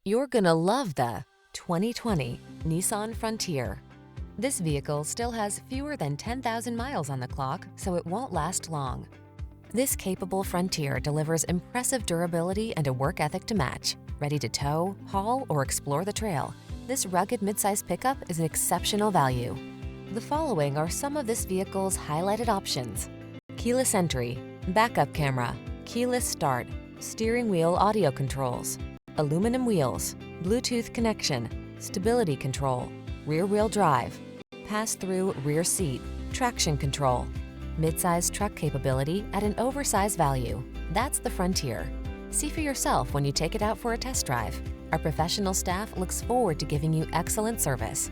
You're gonna love the 2020 Nissan Frontier. This vehicle still has fewer than 10,000 miles on the clock, so it won't last long. This capable Frontier delivers impressive durability and a work ethic to match. Ready to tow, haul, or explore the trail, this rugged midsize pickup is an exceptional value. The following are some of this vehicle's highlighted options: keyless entry, backup camera, keyless start, steering wheel audio controls, aluminum wheels, Bluetooth connection, stability control, rear-wheel drive, pass-through rear seat, traction control, midsize truck capability at an oversized value. That's the Frontier. See for yourself when you take it out for a test drive. Our professional staff looks forward to giving you excellent service.